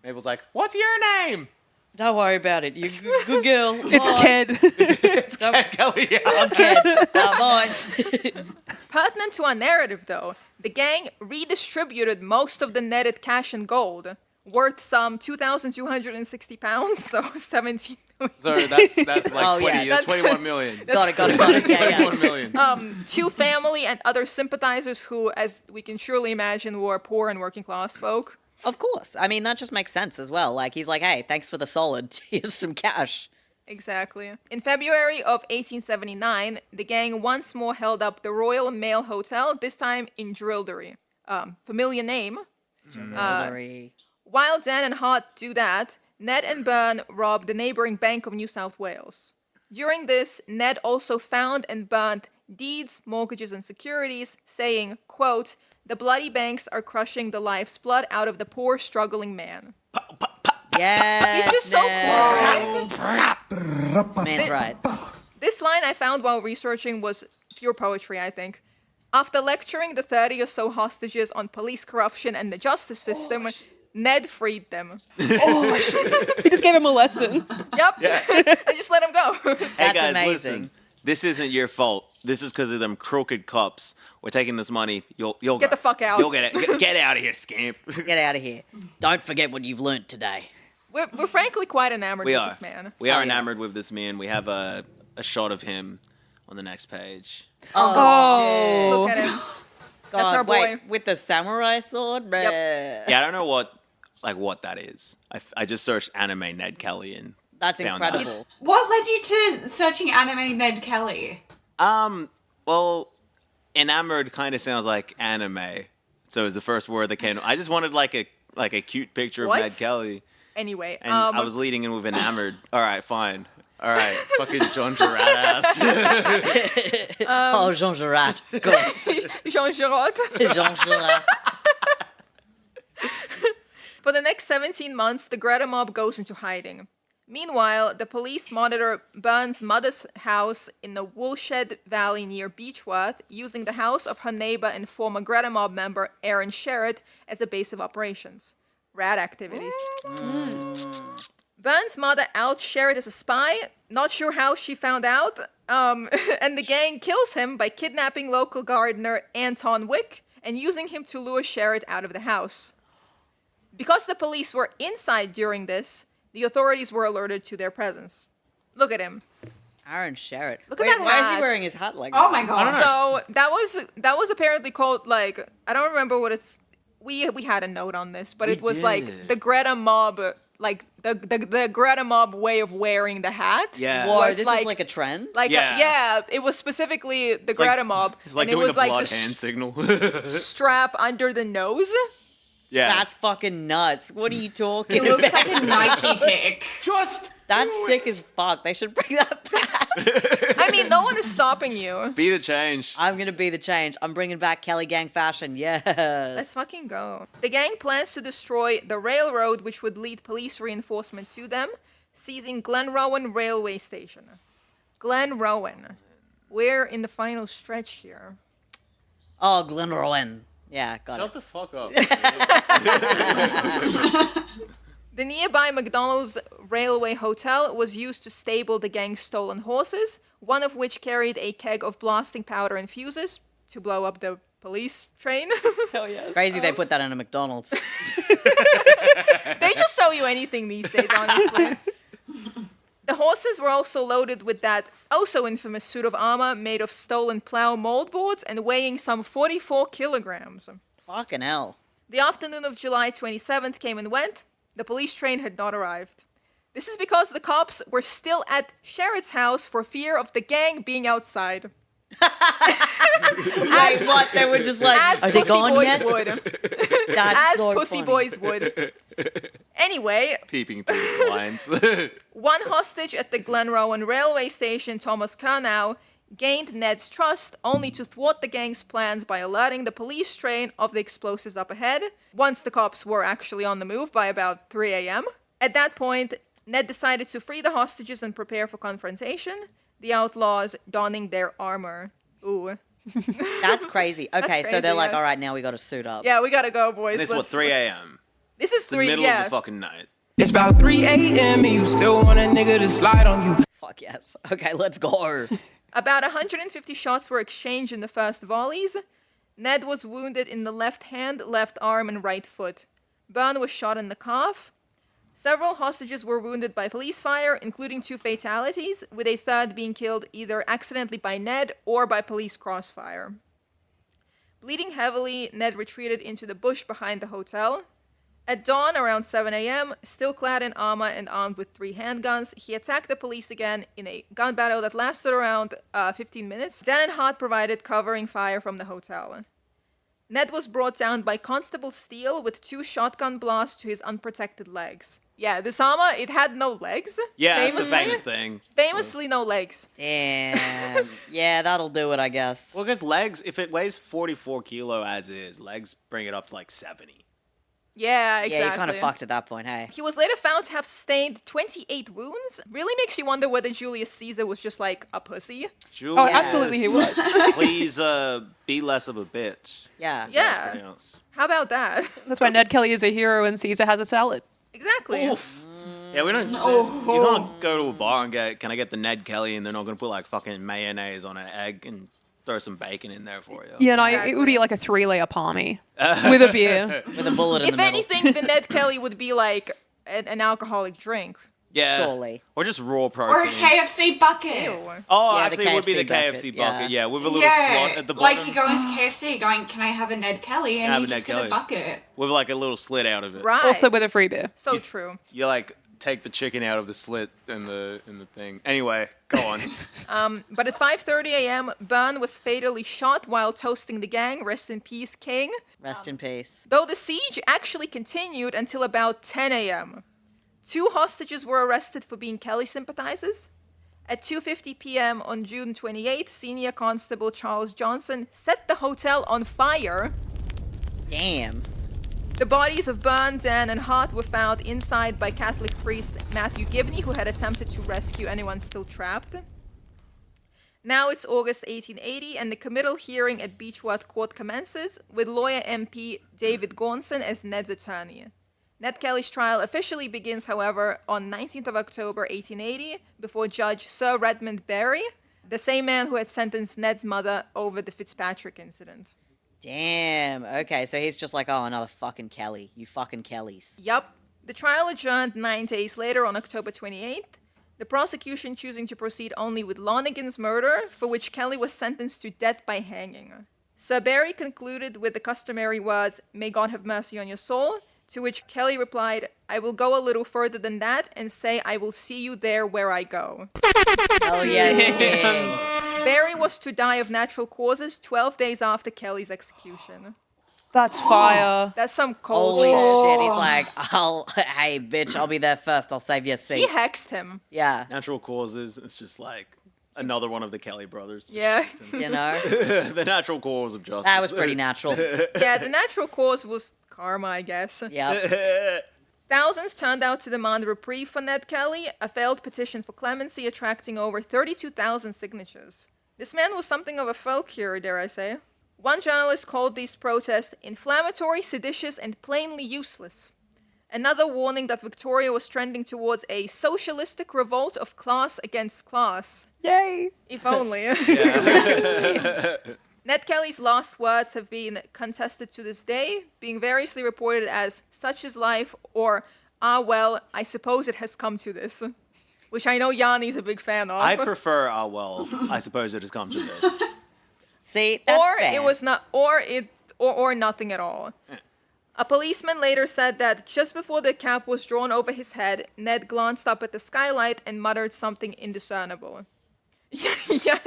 Mabel's like, what's your name? Don't worry about it. You're a good girl. It's Bye. Ked. It's Kelly. I'm Ked. Bye. Pertinent to our narrative though, the gang redistributed most of the netted cash and gold, worth some £2,260, so 17 million. So that's like Oh, 20. yeah. That's 21 million. Got it. Yeah, yeah. 21 million. To family and other sympathizers who, as we can surely imagine, were poor and working class folk. Of course. I mean, that just makes sense as well. Like, he's like, hey, thanks for the solid. Here's some cash. Exactly. In February of 1879, the gang once more held up the Royal Mail Hotel, this time in Drilldery. Familiar name. Very- While Dan and Hart do that, Ned and Byrne robbed the neighboring Bank of New South Wales. During this, Ned also found and burnt deeds, mortgages, and securities, saying, quote, "The bloody banks are crushing the life's blood out of the poor, struggling man." Yeah. He's just so cool. Man's right. This line I found while researching was pure poetry, I think. After lecturing the 30 or so hostages on police corruption and the justice system, Ned freed them. He just gave him a lesson. Yep. They just let him go. Hey That's guys, amazing. listen. This isn't your fault. This is because of them crooked cops. We're taking this money. You'll Get go. the fuck out. You'll get it. Get out of here, scamp. Get out of here. Don't forget what you've learnt today. We're frankly quite enamored We with are. this man. We are Oh, enamored yes. with this man. We have a shot of him on the next page. Oh. Look at him. God, That's our boy. Wait, with the samurai sword? Yep. Yeah, I don't know what that is. I just searched anime Ned Kelly and That's found that. incredible. What led you to searching anime Ned Kelly? Well, enamored kind of sounds like anime, so it was the first word that came. I just wanted like a cute picture What? of Ned Kelly, Anyway, and I was leading in with enamored. All right, fine. All right, fucking John Gerard ass. Oh, Jean Girard. Go on. Jean Girard. Jean Girard. For the next 17 months, the Greta mob goes into hiding. Meanwhile, the police monitor Byrne's mother's house in the Woolshed Valley near Beechworth, using the house of her neighbor and former Greta mob member Aaron Sherritt as a base of operations. Rad activities. Byrne's mother outs Sherrod as a spy, not sure how she found out, and the gang kills him by kidnapping local gardener Anton Wick and using him to lure Sherrod out of the house. Because the police were inside during this, the authorities were alerted to their presence. Look at him. Aaron Sherrod. Look at Wait, that why is hat. he wearing his hat like Oh that? my god. So that was apparently called like I don't remember what it's. We had a note on this, but it was like the Greta mob, like the Greta mob way of wearing the hat. Yeah. Whoa, was this is like a trend? Like Yeah. it was specifically the Greta mob, It's like and it doing was the like blood the hand signal. strap under the nose. Yeah. That's fucking nuts. What are you talking It looks about? like a Nike tick. Just That's sick as fuck. They should bring that back. I mean, no one is stopping you. be the change. I'm gonna be the change. I'm bringing back Kelly Gang fashion. Yes. Let's fucking go. The gang plans to destroy the railroad which would lead police reinforcement to them, seizing Glenrowan Railway Station. Glenrowan. We're in the final stretch here. Oh, Glenrowan. Yeah, got Shut it. the fuck up. The nearby McDonald's Railway Hotel was used to stable the gang's stolen horses, one of which carried a keg of blasting powder and fuses to blow up the police train. Hell yes. Crazy they put that in a McDonald's. They just sell you anything these days, honestly. The horses were also loaded with that also infamous suit of armor made of stolen plow moldboards and weighing some 44 kilograms. Fucking hell. The afternoon of July 27th came and went. The police train had not arrived. This is because the cops were still at Sherrod's house for fear of the gang being outside. Wait, what? They were just like, As are they pussy gone boys yet? would. That's As so pussy funny. boys would. Anyway, Peeping through the blinds. one hostage at the Glenrowan railway station, Thomas Kernow, gained Ned's trust only to thwart the gang's plans by alerting the police train of the explosives up ahead, once the cops were actually on the move by about 3 a.m. At that point, Ned decided to free the hostages and prepare for confrontation, the outlaws donning their armor. Ooh. That's crazy. Okay, so crazy, they're like, yeah. all right, now we got to suit up. Yeah, we gotta go, boys. And it's what, 3 a.m.? This is The 3, middle yeah. of the fucking night. It's about 3 a.m. and you still want a nigga to slide on you. Fuck yes. Okay, let's go. About 150 shots were exchanged in the first volleys. Ned was wounded in the left hand, left arm, and right foot. Byrne was shot in the calf. Several hostages were wounded by police fire, including 2 fatalities, with a third being killed either accidentally by Ned or by police crossfire. Bleeding heavily, Ned retreated into the bush behind the hotel. At dawn, around 7 a.m., still clad in armor and armed with 3 handguns, he attacked the police again in a gun battle that lasted around 15 minutes. Dan and Hart provided covering fire from the hotel. Ned was brought down by Constable Steele with 2 shotgun blasts to his unprotected legs. Yeah, this armor, it had no legs. Yeah, that's the famously. famous thing. Famously no legs. Damn. Yeah, that'll do it, I guess. Well, because legs, if it weighs 44 kilo as is, legs bring it up to like 70. Yeah, exactly. Yeah, you kind of fucked at that point, hey. He was later found to have sustained 28 wounds. Really makes you wonder whether Julius Caesar was just like a pussy. Julius, Oh, absolutely he was. Please be less of a bitch. Yeah. Yeah. Everything else. How about that? That's why Ned Kelly is a hero and Caesar has a salad. Exactly. Oof. Yeah, we don't. You can't go to a bar and get, can I get the Ned Kelly? And they're not going to put like fucking mayonnaise on an egg and throw some bacon in there for you. Yeah, no, Exactly. it would be like a 3-layer palmy with a beer. With a bullet in If the middle. anything, the Ned Kelly would be like an alcoholic drink. Yeah. Surely. Or just raw Or a protein. KFC bucket. Ew. Oh, Yeah, the actually, it would be the KFC KFC bucket, bucket. yeah. Yeah, with a little Yeah, slot at the like bottom. you go into KFC going, can I have a Ned Kelly? And Have you a just Ned get a Kelly. bucket. With like a little slit out of it. Right. Also with a free beer. So true. You like take the chicken out of the slit in the thing. Anyway, go on. But at 5:30 a.m., Byrne was fatally shot while toasting the gang. Rest in peace, King. Rest in peace. Though the siege actually continued until about 10 a.m. 2 hostages were arrested for being Kelly sympathizers. At 2:50 p.m. on June 28th, Senior Constable Charles Johnson set the hotel on fire. Damn. The bodies of Byrne, Dan, and Hart were found inside by Catholic priest Matthew Gibney, who had attempted to rescue anyone still trapped. Now it's August 1880, and the committal hearing at Beechworth Court commences, with lawyer MP David Gaunson as Ned's attorney. Ned Kelly's trial officially begins, however, on 19th of October 1880 before Judge Sir Redmond Barry, the same man who had sentenced Ned's mother over the Fitzpatrick incident. Damn. Okay, so he's just like, oh, another fucking Kelly. You fucking Kellys. Yup. The trial adjourned 9 days later on October 28th, the prosecution choosing to proceed only with Lonigan's murder, for which Kelly was sentenced to death by hanging. Sir Barry concluded with the customary words, "May God have mercy on your soul," to which Kelly replied, "I will go a little further than that and say I will see you there where I go." Hell yes, king. Barry was to die of natural causes 12 days after Kelly's execution. That's fire. That's some cold Holy shit. shit. He's like, hey, bitch, I'll be there first. I'll save your seat. He hexed him. Yeah. Natural causes. It's just like another one of the Kelly brothers. Yeah. You know? The natural cause of justice. That was pretty natural. Yeah, the natural cause was karma, I guess. Yep. Thousands turned out to demand a reprieve for Ned Kelly, a failed petition for clemency attracting over 32,000 signatures. This man was something of a folk hero, dare I say. One journalist called these protests inflammatory, seditious, and plainly useless. Another warning that Victoria was trending towards a socialistic revolt of class against class. Yay. If only. Ned Kelly's last words have been contested to this day, being variously reported as "such is life" or "ah well, I suppose it has come to this," which I know Yanni's a big fan of. I prefer, well, I suppose it has come to this. See, that's or fair. it was not, or nothing at all. A policeman later said that just before the cap was drawn over his head, Ned glanced up at the skylight and muttered something indiscernible. Yeah.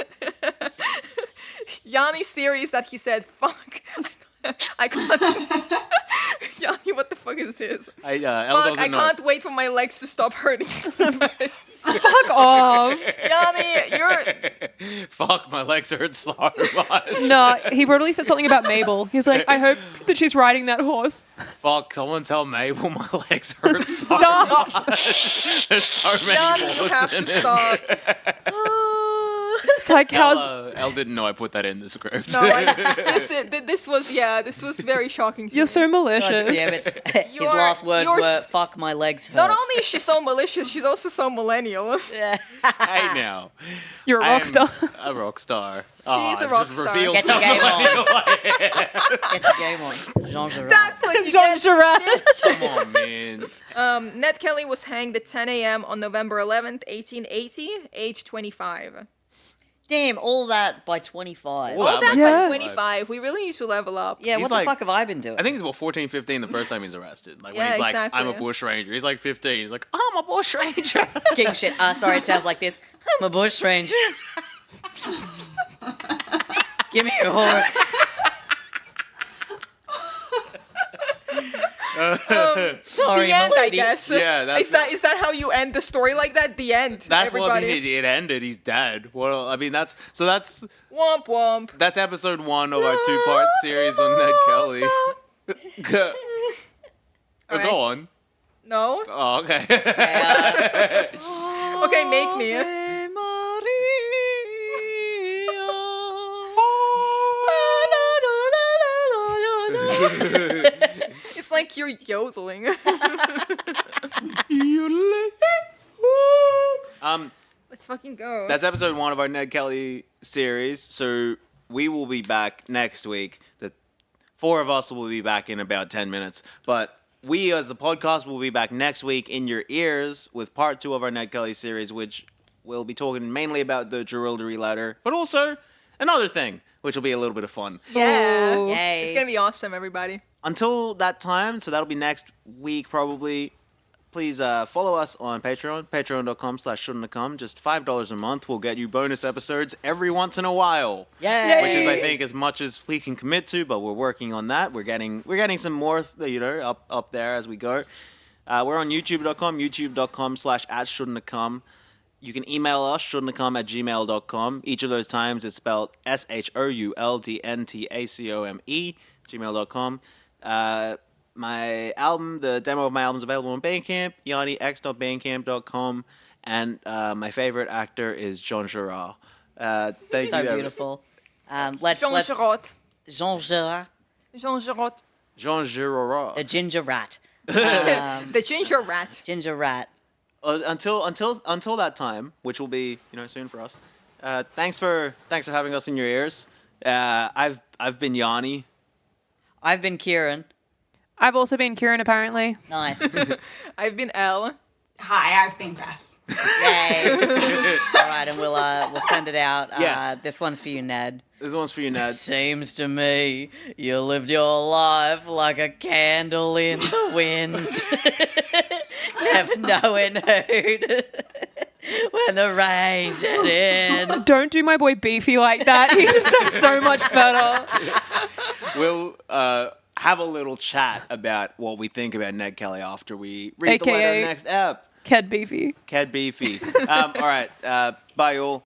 Yanni's theory is that he said, "Fuck, I can't." Yanni, what the fuck is this? Elle Fuck, I doesn't know. can't wait for my legs to stop hurting so much. Fuck off. Yanni, you're... Fuck, my legs hurt so much. No, he probably said something about Mabel. He's like, I hope that she's riding that horse. Fuck, someone tell Mabel my legs hurt so Stop. much. There's so many Yanni, you bullets have in to it. stop. It's like, how's... Elle didn't know I put that in the script. No, this was very shocking to You're me. so malicious. God damn it. His You're- last words you're were, fuck, my legs hurt. Not only is she so malicious, she's also so millennial. Yeah. Hey now. You're a I rock am star. A rock star. She's a I rock just star. revealed Get your game on. something. Get your game on. Jean Girard. That's what you Jean get. Girard. Come on, man. Ned Kelly was hanged at 10 a.m. on November 11th, 1880, age 25. Damn, all that by 25. All All that Yeah. by 25. We really need to level up. Yeah, He's what like- the fuck have I been doing? I think he's about 14, 15 the first time he's arrested. Like when Yeah, he's like, exactly. I'm a bush ranger. He's like 15. He's like, I'm a bush ranger. King shit. Sorry, it sounds like this. I'm a bush ranger. Give me your horse. Sorry, The end, I milady. guess. Yeah, that's- is that how you end the story like that? The end. That's what I everybody. mean. It ended. He's dead. Well, I mean, that's Womp womp. that's episode 1 of our 2-part series on Ned Kelly. Oh, Alright. go on. No. Oh, okay. Okay, make me. It's like you're yodeling. Let's fucking go. That's episode 1 of our Ned Kelly series. So we will be back next week. The 4 of us will be back in about 10 minutes. But we, as a podcast, will be back next week in your ears with part 2 of our Ned Kelly series, which we'll be talking mainly about the Geraldry letter, but also another thing, which will be a little bit of fun. Yeah. Yay. It's gonna be awesome, everybody. Until that time, so that'll be next week probably, please follow us on Patreon, patreon.com/shouldntacome. Just $5 a month will get you bonus episodes every once in a while. Yay. Which is, I think, as much as we can commit to, but we're working on that. We're getting some more, up there as we go. We're on youtube.com, youtube.com/@shouldntacome. You can email us, shouldntacome@gmail.com. Each of those times it's spelled SHOULDNTACOME, gmail.com. My album, the demo of my album is available on Bandcamp, yanniX.bandcamp.com, and my favorite actor is Jean Girard. Thank So you. everyone. beautiful. Let's Jean Girard. Jean Girard, Jean Girard. Jean Girard. the ginger rat. The ginger rat. Ginger rat. Until that time, which will be soon for us. Thanks for having us in your ears. I've been Yanni. I've been Kieran. I've also been Kieran, apparently. Nice. I've been Elle. Hi, I've been Beth. Yay. All right, and we'll send it out. Yes. This one's for you, Ned. This one's for you, Ned. Seems to me you lived your life like a candle in the wind. Never knowing who'd when the rain set in. Don't do my boy Beefy like that. He just does so much better. We'll have a little chat about what we think about Ned Kelly after we read the AKA letter next ep. Ked Beefy. Ked Beefy. All right. Bye, all.